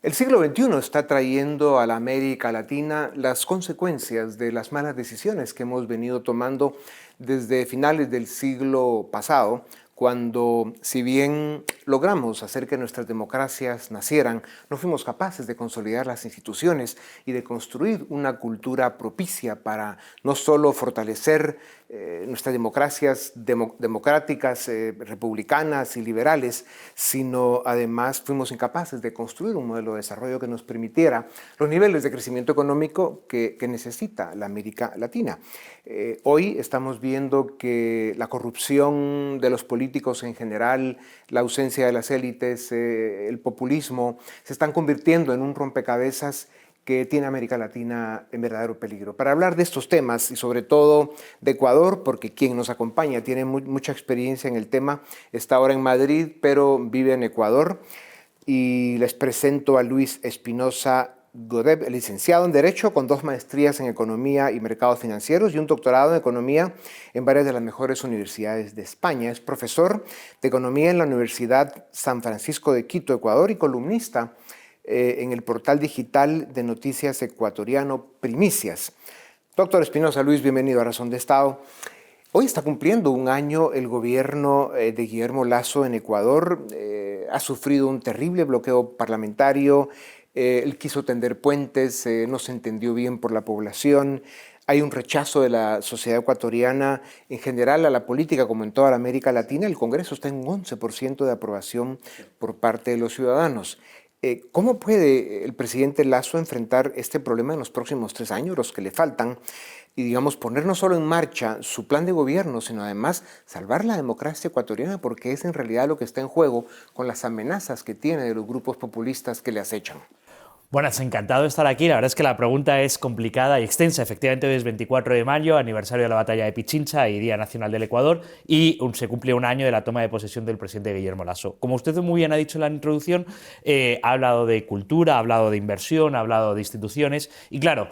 El siglo XXI está trayendo a la América Latina las consecuencias de las malas decisiones que hemos venido tomando desde finales del siglo pasado, cuando, si bien logramos hacer que nuestras democracias nacieran, no fuimos capaces de consolidar las instituciones y de construir una cultura propicia para no solo fortalecer nuestras democracias democráticas, republicanas y liberales, sino además fuimos incapaces de construir un modelo de desarrollo que nos permitiera los niveles de crecimiento económico que necesita la América Latina. Hoy estamos viendo que la corrupción de los políticos en general, la ausencia de las élites, el populismo, se están convirtiendo en un rompecabezas que tiene América Latina en verdadero peligro. Para hablar de estos temas y sobre todo de Ecuador, porque quien nos acompaña tiene mucha experiencia en el tema, está ahora en Madrid, pero vive en Ecuador, y les presento a Luis Espinosa Godeb, licenciado en Derecho con 2 maestrías en Economía y Mercados Financieros y un doctorado en Economía en varias de las mejores universidades de España. Es profesor de Economía en la Universidad San Francisco de Quito, Ecuador, y columnista en el portal digital de noticias ecuatoriano Primicias. Doctor Espinosa, Luis, bienvenido a Razón de Estado. Hoy está cumpliendo un año el gobierno de Guillermo Lasso en Ecuador. Ha sufrido un terrible bloqueo parlamentario. Él quiso tender puentes, no se entendió bien por la población. Hay un rechazo de la sociedad ecuatoriana en general a la política, como en toda la América Latina. El Congreso está en un 11% de aprobación por parte de los ciudadanos. ¿Cómo puede el presidente Lasso enfrentar este problema en los próximos 3 años, los que le faltan, y, digamos, poner no solo en marcha su plan de gobierno, sino además salvar la democracia ecuatoriana, porque es en realidad lo que está en juego con las amenazas que tiene de los grupos populistas que le acechan? Buenas, encantado de estar aquí. La verdad es que la pregunta es complicada y extensa. Efectivamente, hoy es 24 de mayo, aniversario de la batalla de Pichincha y Día Nacional del Ecuador, y se cumple un año de la toma de posesión del presidente Guillermo Lasso. Como usted muy bien ha dicho en la introducción, ha hablado de cultura, ha hablado de inversión, ha hablado de instituciones, y claro,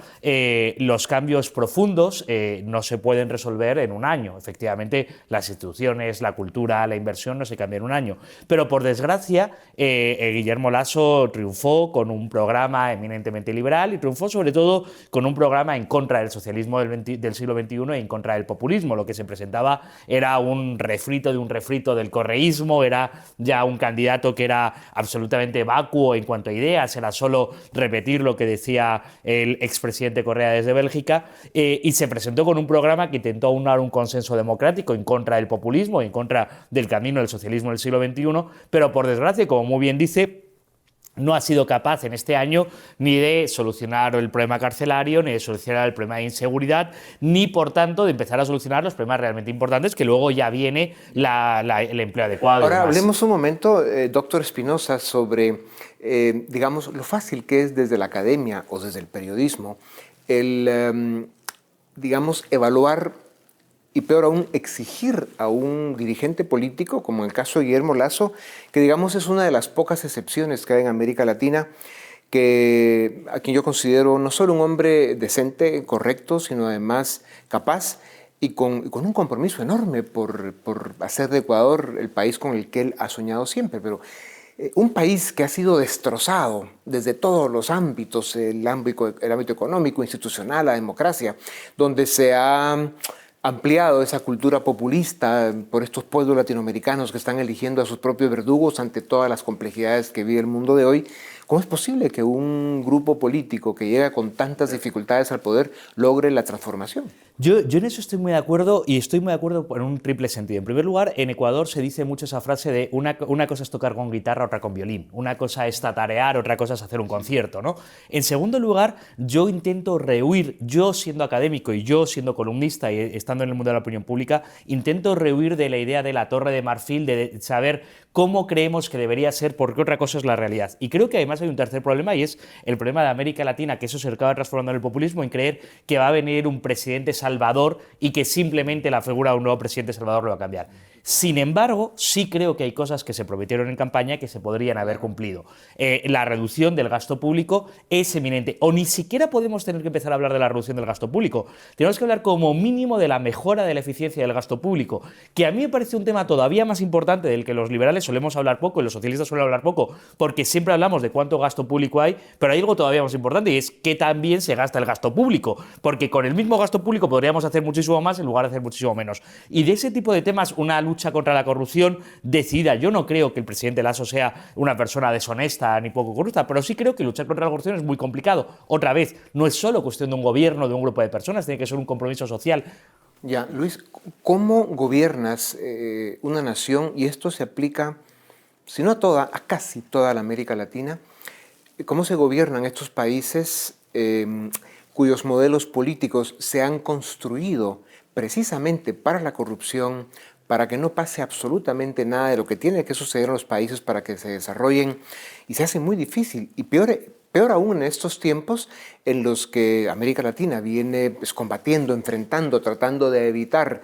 los cambios profundos no se pueden resolver en un año. Efectivamente, las instituciones, la cultura, la inversión no se cambian en un año. Pero por desgracia, Guillermo Lasso triunfó con un programa eminentemente liberal y triunfó sobre todo con un programa en contra del socialismo del siglo XXI y en contra del populismo. Lo que se presentaba era un refrito de un refrito del correísmo, era ya un candidato que era absolutamente vacuo en cuanto a ideas, era solo repetir lo que decía el expresidente Correa desde Bélgica, y se presentó con un programa que intentó aunar un consenso democrático en contra del populismo, en contra del camino del socialismo del siglo XXI, pero por desgracia, como muy bien dice, no ha sido capaz en este año ni de solucionar el problema carcelario, ni de solucionar el problema de inseguridad, ni, por tanto, de empezar a solucionar los problemas realmente importantes, que luego ya viene el empleo adecuado. Ahora hablemos un momento, doctor Espinosa, sobre, digamos, lo fácil que es desde la academia o desde el periodismo digamos, evaluar y, peor aún, exigir a un dirigente político, como en el caso de Guillermo Lasso, que, digamos, es una de las pocas excepciones que hay en América Latina, a quien yo considero no solo un hombre decente, correcto, sino además capaz y con un compromiso enorme por hacer de Ecuador el país con el que él ha soñado siempre. Pero un país que ha sido destrozado desde todos los ámbitos, el ámbito económico, institucional, la democracia, donde se ha ampliado esa cultura populista por estos pueblos latinoamericanos que están eligiendo a sus propios verdugos ante todas las complejidades que vive el mundo de hoy. ¿Cómo es posible que un grupo político que llega con tantas dificultades al poder logre la transformación? Yo en eso estoy muy de acuerdo, y estoy muy de acuerdo en un triple sentido. En primer lugar, en Ecuador se dice mucho esa frase de una cosa es tocar con guitarra, otra con violín. Una cosa es tatarear, otra cosa es hacer un concierto, ¿no? En segundo lugar, yo intento rehuir, yo siendo académico y yo siendo columnista y estando en el mundo de la opinión pública, intento rehuir de la idea de la Torre de Marfil, de saber cómo creemos que debería ser, porque otra cosa es la realidad. Y creo que además hay un tercer problema, y es el problema de América Latina, que eso se acaba transformando en el populismo, en creer que va a venir un presidente salvador y que simplemente la figura de un nuevo presidente salvador lo va a cambiar. Sin embargo, sí creo que hay cosas que se prometieron en campaña que se podrían haber cumplido. La reducción del gasto público es eminente. O ni siquiera podemos tener que empezar a hablar de la reducción del gasto público. Tenemos que hablar como mínimo de la mejora de la eficiencia del gasto público, que a mí me parece un tema todavía más importante del que los liberales solemos hablar poco y los socialistas suelen hablar poco, porque siempre hablamos de cuánto gasto público hay, pero hay algo todavía más importante y es que también se gasta el gasto público, porque con el mismo gasto público podríamos hacer muchísimo más en lugar de hacer muchísimo menos. Y de ese tipo de temas, una lucha contra la corrupción decidida. Yo no creo que el presidente Lasso sea una persona deshonesta ni poco corrupta, pero sí creo que luchar contra la corrupción es muy complicado. Otra vez, no es solo cuestión de un gobierno, de un grupo de personas, tiene que ser un compromiso social. Ya, Luis, ¿cómo gobiernas una nación? Y esto se aplica, si no a toda, a casi toda la América Latina. ¿Cómo se gobiernan estos países cuyos modelos políticos se han construido precisamente para la corrupción, para que no pase absolutamente nada de lo que tiene que suceder en los países para que se desarrollen? Y se hace muy difícil, y peor aún en estos tiempos en los que América Latina viene combatiendo, enfrentando, tratando de evitar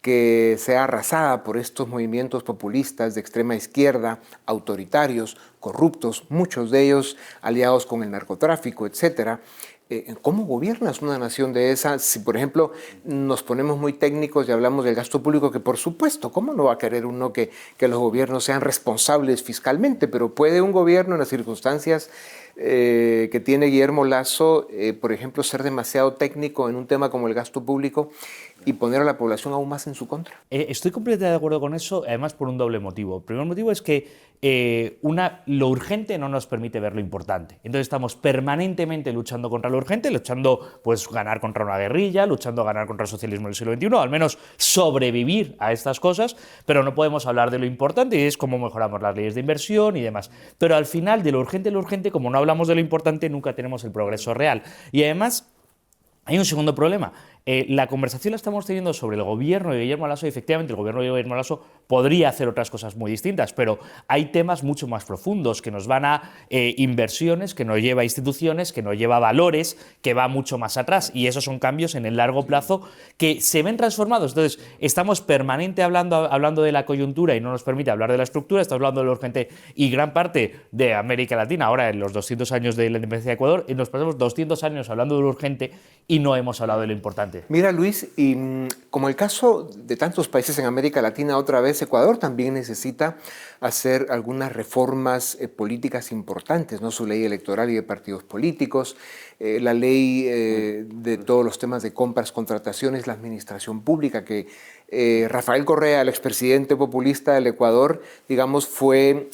que sea arrasada por estos movimientos populistas de extrema izquierda, autoritarios, corruptos, muchos de ellos aliados con el narcotráfico, etcétera. ¿Cómo gobiernas una nación de esas? Si, por ejemplo, nos ponemos muy técnicos y hablamos del gasto público, que por supuesto, ¿cómo no va a querer uno que los gobiernos sean responsables fiscalmente? Pero puede un gobierno en las circunstancias que tiene Guillermo Lasso, por ejemplo, ser demasiado técnico en un tema como el gasto público y poner a la población aún más en su contra. Estoy completamente de acuerdo con eso, además por un doble motivo. El primer motivo es que lo urgente no nos permite ver lo importante. Entonces estamos permanentemente luchando contra lo urgente, luchando pues ganar contra una guerrilla, luchando a ganar contra el socialismo del siglo XXI, al menos sobrevivir a estas cosas, pero no podemos hablar de lo importante y es cómo mejoramos las leyes de inversión y demás. Pero al final, de lo urgente, como no hablamos de lo importante, nunca tenemos el progreso real. Y además, hay un segundo problema. La conversación la estamos teniendo sobre el gobierno de Guillermo Lasso y efectivamente el gobierno de Guillermo Lasso podría hacer otras cosas muy distintas, pero hay temas mucho más profundos que nos van a inversiones, que nos lleva a instituciones, que nos lleva a valores, que va mucho más atrás y esos son cambios en el largo plazo que se ven transformados. Entonces estamos permanente hablando de la coyuntura y no nos permite hablar de la estructura, estamos hablando de lo urgente y gran parte de América Latina, ahora en los 200 años de la independencia de Ecuador, nos pasamos 200 años hablando de lo urgente y no hemos hablado de lo importante. Mira, Luis, y como el caso de tantos países en América Latina, otra vez Ecuador también necesita hacer algunas reformas políticas importantes, ¿no? Su ley electoral y de partidos políticos, la ley de todos los temas de compras, contrataciones, la administración pública, que Rafael Correa, el expresidente populista del Ecuador, digamos, fue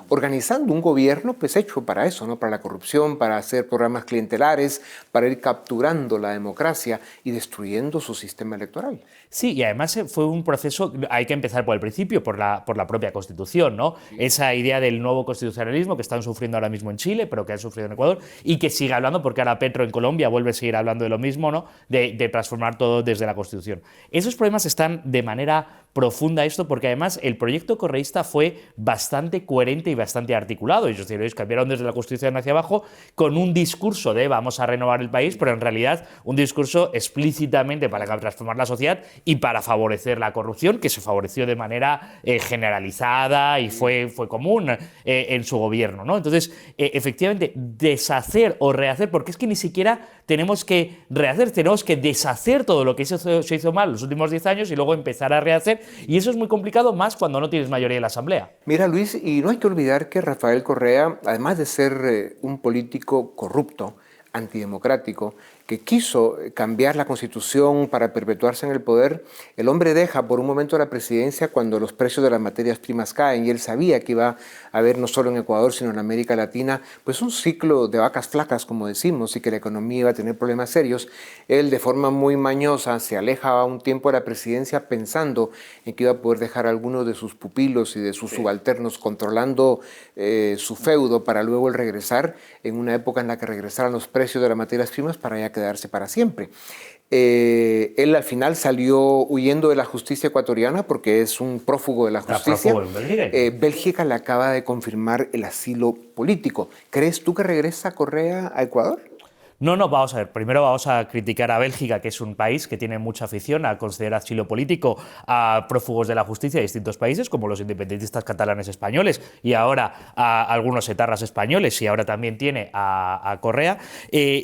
organizando un gobierno pues hecho para eso, ¿no? Para la corrupción, para hacer programas clientelares, para ir capturando la democracia y destruyendo su sistema electoral. Sí, y además fue un proceso, hay que empezar por el principio, por la propia Constitución, ¿no? Sí. Esa idea del nuevo constitucionalismo que están sufriendo ahora mismo en Chile, pero que han sufrido en Ecuador, y que sigue hablando, porque ahora Petro en Colombia vuelve a seguir hablando de lo mismo, ¿no? De transformar todo desde la Constitución. Esos problemas están de manera profunda esto, porque además el proyecto correísta fue bastante coherente y bastante articulado. Ellos cambiaron desde la Constitución hacia abajo con un discurso de vamos a renovar el país, pero en realidad un discurso explícitamente para transformar la sociedad y para favorecer la corrupción, que se favoreció de manera generalizada y fue común en su gobierno, ¿no? Entonces, efectivamente, deshacer o rehacer, porque es que ni siquiera tenemos que rehacer, tenemos que deshacer todo lo que se hizo mal los últimos 10 años y luego empezar a rehacer, y eso es muy complicado, más cuando no tienes mayoría en la Asamblea. Mira, Luis, y no hay que olvidar que Rafael Correa, además de ser un político corrupto, antidemocrático, que quiso cambiar la Constitución para perpetuarse en el poder, el hombre deja por un momento la presidencia cuando los precios de las materias primas caen, y él sabía que iba a haber no solo en Ecuador, sino en América Latina, pues un ciclo de vacas flacas, como decimos, y que la economía iba a tener problemas serios. Él, de forma muy mañosa, se aleja un tiempo de la presidencia pensando en que iba a poder dejar a algunos de sus pupilos y de sus subalternos controlando su feudo para luego el regresar en una época en la que regresaran los precios de las materias primas para ya quedarse para siempre. Él al final salió huyendo de la justicia ecuatoriana porque es un prófugo de la justicia. Bélgica le acaba de confirmar el asilo político. ¿Crees tú que regresa Correa a Ecuador? No, no, vamos a ver. Primero vamos a criticar a Bélgica, que es un país que tiene mucha afición a conceder asilo político a prófugos de la justicia de distintos países, como los independentistas catalanes españoles y ahora a algunos etarras españoles, y ahora también tiene a Correa.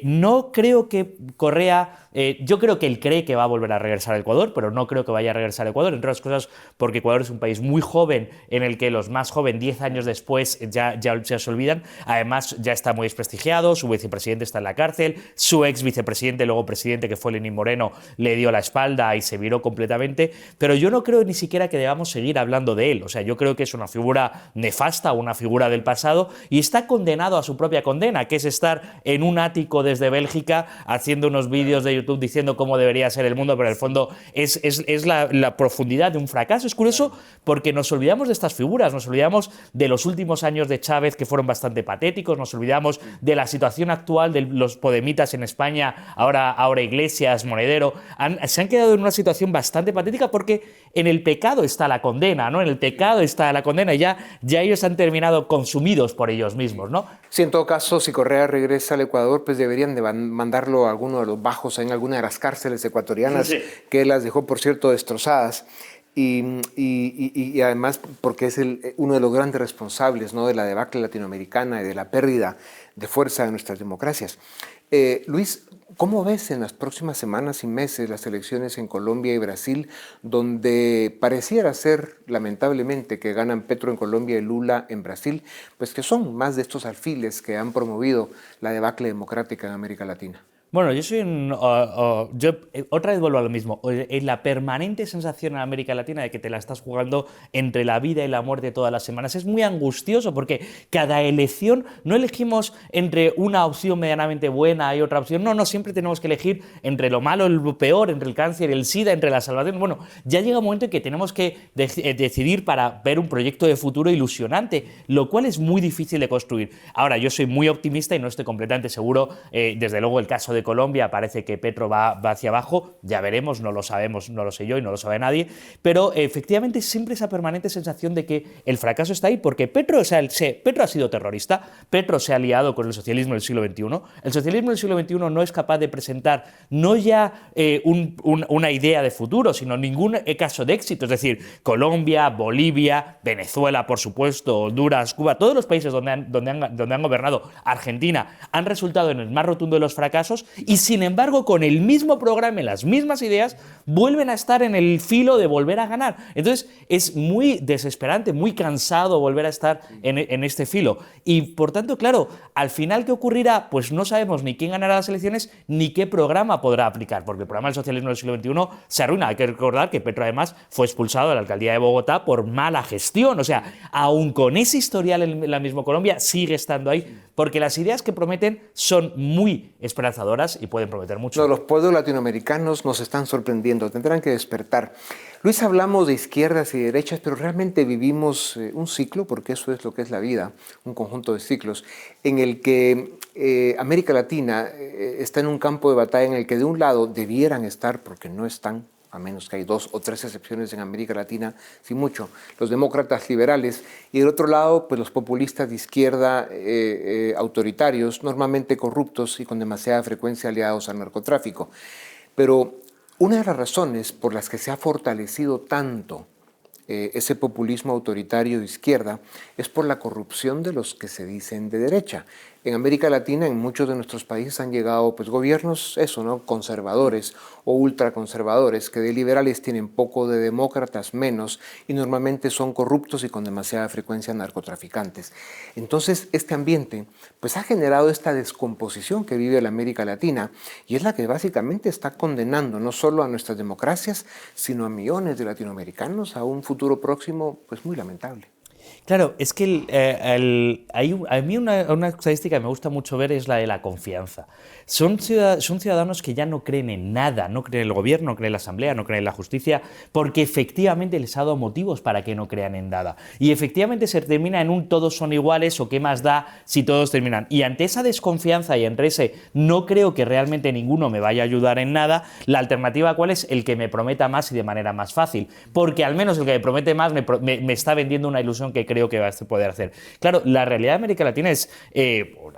No creo que Correa... yo creo que él cree que va a volver a regresar a Ecuador, pero no creo que vaya a regresar a Ecuador, entre otras cosas porque Ecuador es un país muy joven, en el que los más jóvenes, 10 años después, ya se olvidan. Además, ya está muy desprestigiado, su vicepresidente está en la cárcel, su ex vicepresidente, luego presidente, que fue Lenín Moreno, le dio la espalda y se viró completamente, pero yo no creo ni siquiera que debamos seguir hablando de él. O sea, yo creo que es una figura nefasta, una figura del pasado, y está condenado a su propia condena, que es estar en un ático desde Bélgica haciendo unos vídeos de YouTube diciendo cómo debería ser el mundo, pero en el fondo es la profundidad de un fracaso. Es curioso porque nos olvidamos de estas figuras, nos olvidamos de los últimos años de Chávez, que fueron bastante patéticos, nos olvidamos de la situación actual de los podemitas en España, ahora Iglesias, Monedero, se han quedado en una situación bastante patética porque en el pecado está la condena, ¿no? En el pecado está la condena y ya ellos han terminado consumidos por ellos mismos, ¿no? Sí, en todo caso, si Correa regresa al Ecuador, pues deberían de mandarlo a alguno de los bajos en alguna de las cárceles ecuatorianas, sí, que él las dejó, por cierto, destrozadas. Y además porque es uno de los grandes responsables, ¿no?, de la debacle latinoamericana y de la pérdida de fuerza de nuestras democracias. Luis, ¿cómo ves en las próximas semanas y meses las elecciones en Colombia y Brasil, donde pareciera ser, lamentablemente, que ganan Petro en Colombia y Lula en Brasil, pues que son más de estos alfiles que han promovido la debacle democrática en América Latina? Bueno, yo soy otra vez vuelvo a lo mismo. La permanente sensación en América Latina de que te la estás jugando entre la vida y la muerte todas las semanas es muy angustioso, porque cada elección no elegimos entre una opción medianamente buena y otra opción. No, siempre tenemos que elegir entre lo malo y lo peor, entre el cáncer y el SIDA, entre la salvación. Bueno, ya llega un momento en que tenemos que decidir para ver un proyecto de futuro ilusionante, lo cual es muy difícil de construir. Ahora, yo soy muy optimista y no estoy completamente seguro. Desde luego, el caso de Colombia parece que Petro va hacia abajo, ya veremos, no lo sabemos, no lo sé yo y no lo sabe nadie, pero efectivamente siempre esa permanente sensación de que el fracaso está ahí, porque Petro ha sido terrorista, Petro se ha aliado con el socialismo del siglo XXI, el socialismo del siglo XXI no es capaz de presentar no ya una idea de futuro, sino ningún caso de éxito, es decir, Colombia, Bolivia, Venezuela, por supuesto, Honduras, Cuba, todos los países donde han gobernado, Argentina, han resultado en el más rotundo de los fracasos. Y sin embargo, con el mismo programa y las mismas ideas, vuelven a estar en el filo de volver a ganar. Entonces, es muy desesperante, muy cansado volver a estar en este filo. Y, por tanto, claro, al final, ¿qué ocurrirá? Pues no sabemos ni quién ganará las elecciones, ni qué programa podrá aplicar, porque el programa del socialismo del siglo XXI se arruina. Hay que recordar que Petro, además, fue expulsado de la alcaldía de Bogotá por mala gestión. O sea, aun con ese historial en la misma Colombia, sigue estando ahí, porque las ideas que prometen son muy esperanzadoras y pueden prometer mucho. No, los pueblos latinoamericanos nos están sorprendiendo, tendrán que despertar. Luis, hablamos de izquierdas y derechas, pero realmente vivimos un ciclo, porque eso es lo que es la vida, un conjunto de ciclos, en el que América Latina está en un campo de batalla en el que de un lado debieran estar, porque no están, a menos que hay 2 o 3 excepciones en América Latina, sin mucho, los demócratas liberales, y del otro lado, pues los populistas de izquierda autoritarios, normalmente corruptos y con demasiada frecuencia aliados al narcotráfico. Pero una de las razones por las que se ha fortalecido tanto ese populismo autoritario de izquierda es por la corrupción de los que se dicen de derecha. En América Latina, en muchos de nuestros países han llegado pues, gobiernos, conservadores o ultraconservadores, que de liberales tienen poco, de demócratas menos, y normalmente son corruptos y con demasiada frecuencia narcotraficantes. Entonces, este ambiente pues, ha generado esta descomposición que vive la América Latina, y es la que básicamente está condenando no solo a nuestras democracias, sino a millones de latinoamericanos a un futuro próximo pues, muy lamentable. Claro, es que a mí una estadística que me gusta mucho ver es la de la confianza. Son ciudadanos que ya no creen en nada, no creen en el gobierno, no creen en la asamblea, no creen en la justicia, porque efectivamente les ha dado motivos para que no crean en nada. Y efectivamente se termina en un todos son iguales o qué más da si todos terminan. Y ante esa desconfianza y entre ese no creo que realmente ninguno me vaya a ayudar en nada, la alternativa ¿cuál es? El que me prometa más y de manera más fácil. Porque al menos el que me promete más me está vendiendo una ilusión que creo que va a poder hacer. Claro, la realidad de América Latina es,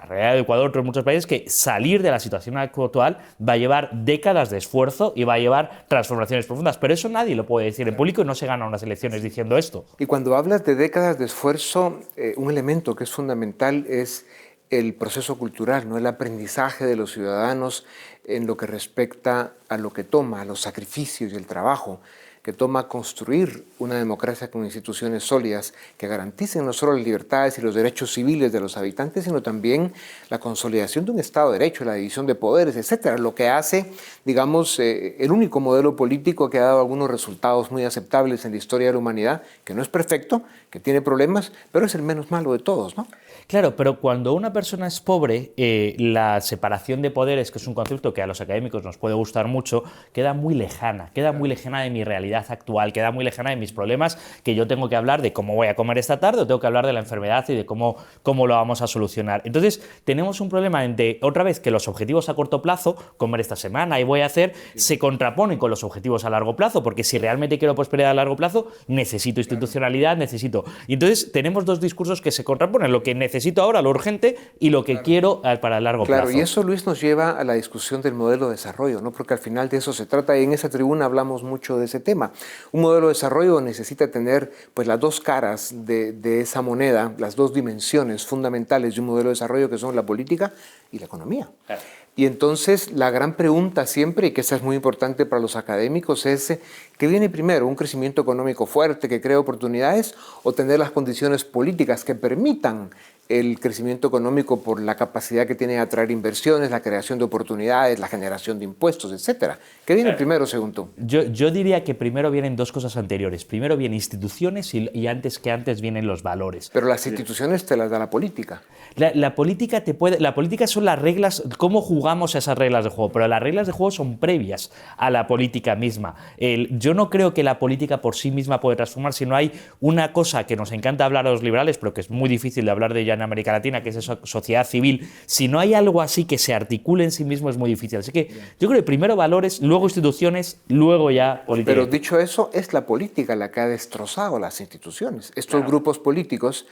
la realidad de Ecuador, otros muchos países, que salir de la situación actual va a llevar décadas de esfuerzo y va a llevar transformaciones profundas. Pero eso nadie lo puede decir en público y no se gana unas elecciones diciendo esto. Y cuando hablas de décadas de esfuerzo, un elemento que es fundamental es el proceso cultural, ¿no? El aprendizaje de los ciudadanos en lo que respecta a lo que toma, a los sacrificios y el trabajo que toma construir una democracia con instituciones sólidas que garanticen no solo las libertades y los derechos civiles de los habitantes, sino también la consolidación de un Estado de Derecho, la división de poderes, etcétera. Lo que hace, digamos, el único modelo político que ha dado algunos resultados muy aceptables en la historia de la humanidad, que no es perfecto, que tiene problemas, pero es el menos malo de todos, ¿no? Claro, pero cuando una persona es pobre, la separación de poderes, que es un concepto que a los académicos nos puede gustar mucho, queda muy lejana de mi realidad actual, queda muy lejana de mis problemas, que yo tengo que hablar de cómo voy a comer esta tarde o tengo que hablar de la enfermedad y de cómo lo vamos a solucionar. Entonces, tenemos un problema entre, otra vez, que los objetivos a corto plazo, comer esta semana y voy a hacer, se contraponen con los objetivos a largo plazo, porque si realmente quiero prosperidad a largo plazo, necesito institucionalidad, necesito... Y entonces, tenemos dos discursos que se contraponen, lo que necesito ahora, lo urgente, y lo que quiero para el largo plazo. Claro, y eso, Luis, nos lleva a la discusión del modelo de desarrollo, ¿no? Porque al final de eso se trata, y en esa tribuna hablamos mucho de ese tema. Un modelo de desarrollo necesita tener pues, las dos caras de esa moneda, las dos dimensiones fundamentales de un modelo de desarrollo, que son la política y la economía. Claro. Y entonces la gran pregunta siempre, y que esa es muy importante para los académicos, es ¿qué viene primero? ¿Un crecimiento económico fuerte que cree oportunidades o tener las condiciones políticas que permitan el crecimiento económico por la capacidad que tiene de atraer inversiones, la creación de oportunidades, la generación de impuestos, etcétera? ¿Qué viene primero, según tú? Yo diría que primero vienen dos cosas anteriores. Primero vienen instituciones y antes vienen los valores. Pero las instituciones te las da la política. La política son las reglas, cómo jugamos a esas reglas de juego, pero las reglas de juego son previas a la política misma. Yo no creo que la política por sí misma puede transformar, sino hay una cosa que nos encanta hablar a los liberales, pero que es muy difícil de hablar de ella en América Latina, que es esa sociedad civil. Si no hay algo así que se articule en sí mismo, es muy difícil. Así que yo creo que primero valores, luego instituciones, luego ya política. Pero dicho eso, es la política la que ha destrozado las instituciones. Estos grupos políticos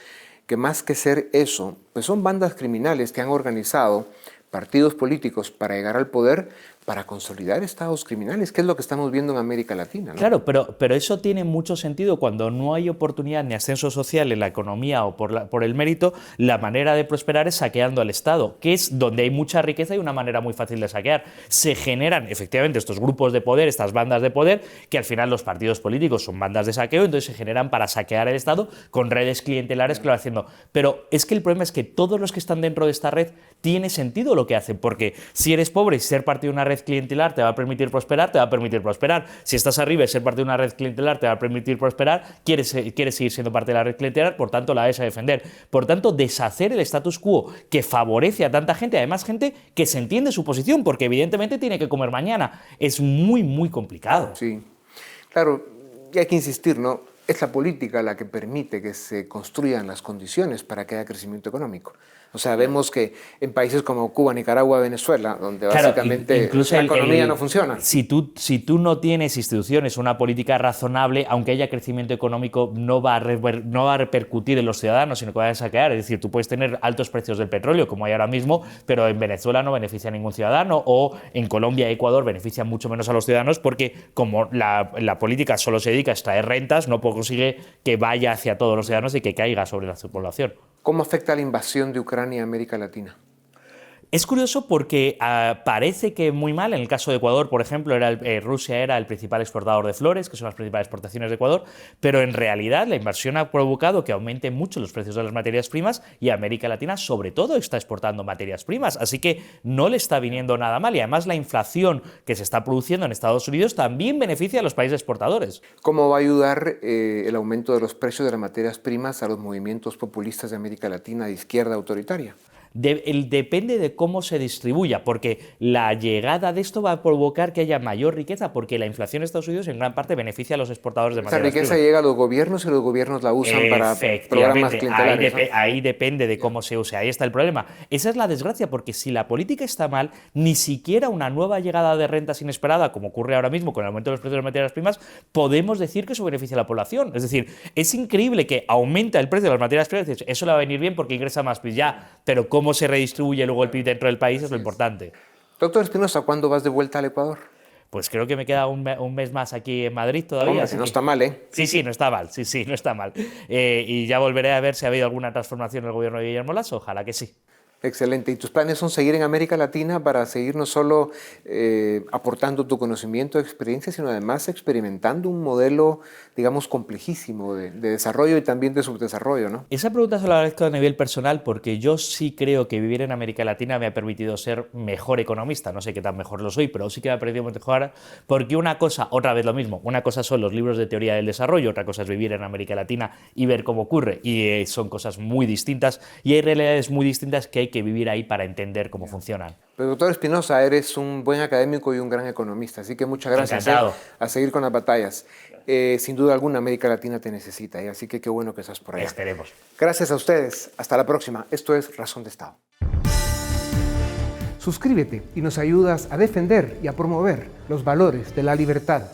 que más que ser eso, pues son bandas criminales que han organizado partidos políticos para llegar al poder, para consolidar estados criminales, que es lo que estamos viendo en América Latina, ¿no? Claro, pero eso tiene mucho sentido cuando no hay oportunidad ni ascenso social en la economía o por el mérito. La manera de prosperar es saqueando al Estado, que es donde hay mucha riqueza y una manera muy fácil de saquear. Se generan efectivamente estos grupos de poder, estas bandas de poder, que al final los partidos políticos son bandas de saqueo, entonces se generan para saquear el Estado con redes clientelares que lo van haciendo. Pero es que el problema es que todos los que están dentro de esta red tiene sentido lo que hacen, porque si eres pobre y ser parte de una red clientelar te va a permitir prosperar, te va a permitir prosperar. Si estás arriba y ser parte de una red clientelar te va a permitir prosperar, quieres seguir siendo parte de la red clientelar, por tanto la vas a defender. Por tanto, deshacer el status quo que favorece a tanta gente, además gente que se entiende su posición, porque evidentemente tiene que comer mañana, es muy, muy complicado. Sí, claro, y hay que insistir, ¿no? Es la política la que permite que se construyan las condiciones para que haya crecimiento económico. O sea, vemos que en países como Cuba, Nicaragua, Venezuela, donde básicamente la economía no funciona. Si tú no tienes instituciones, una política razonable, aunque haya crecimiento económico, no va a repercutir en los ciudadanos, sino que va a saquear. Es decir, tú puedes tener altos precios del petróleo, como hay ahora mismo, pero en Venezuela no beneficia a ningún ciudadano, o en Colombia y Ecuador benefician mucho menos a los ciudadanos, porque como la política solo se dedica a extraer rentas, no consigue que vaya hacia todos los ciudadanos y que caiga sobre la población. ¿Cómo afecta la invasión de Ucrania a América Latina? Es curioso porque parece que muy mal. En el caso de Ecuador, por ejemplo, Rusia era el principal exportador de flores, que son las principales exportaciones de Ecuador, pero en realidad la invasión ha provocado que aumenten mucho los precios de las materias primas y América Latina, sobre todo, está exportando materias primas. Así que no le está viniendo nada mal. Y además la inflación que se está produciendo en Estados Unidos también beneficia a los países exportadores. ¿Cómo va a ayudar el aumento de los precios de las materias primas a los movimientos populistas de América Latina de izquierda autoritaria? Depende de cómo se distribuya, porque la llegada de esto va a provocar que haya mayor riqueza, porque la inflación en Estados Unidos en gran parte beneficia a los exportadores de materias primas. Esa riqueza llega a los gobiernos y los gobiernos la usan para programas clientelares. Ahí depende de cómo se use, ahí está el problema. Esa es la desgracia, porque si la política está mal, ni siquiera una nueva llegada de rentas inesperada, como ocurre ahora mismo con el aumento de los precios de las materias primas, podemos decir que eso beneficia a la población. Es decir, es increíble que aumenta el precio de las materias primas, eso le va a venir bien porque ingresa más, pues ya, pero ¿cómo cómo se redistribuye luego el PIB dentro del país es lo importante. Doctor Espinosa, ¿cuándo vas de vuelta al Ecuador? Pues creo que me queda un mes más aquí en Madrid todavía. Hombre, si no está mal, ¿eh? Sí, no está mal, sí, no está mal. Y ya volveré a ver si ha habido alguna transformación en el gobierno de Guillermo Lasso, ojalá que sí. Excelente. ¿Y tus planes son seguir en América Latina para seguir no solo aportando tu conocimiento, experiencia, sino además experimentando un modelo, digamos, complejísimo de desarrollo y también de subdesarrollo, ¿no? Esa pregunta se la agradezco a nivel personal porque yo sí creo que vivir en América Latina me ha permitido ser mejor economista. No sé qué tan mejor lo soy, pero sí que me ha permitido mejorar, porque una cosa, otra vez lo mismo, una cosa son los libros de teoría del desarrollo, otra cosa es vivir en América Latina y ver cómo ocurre. Y son cosas muy distintas y hay realidades muy distintas que hay que vivir ahí para entender cómo funcionan. Pero doctor Espinosa, eres un buen académico y un gran economista, así que muchas gracias a seguir con las batallas. Sin duda alguna América Latina te necesita, así que qué bueno que estás por allá. Esperemos. Gracias a ustedes, hasta la próxima. Esto es Razón de Estado. Suscríbete y nos ayudas a defender y a promover los valores de la libertad,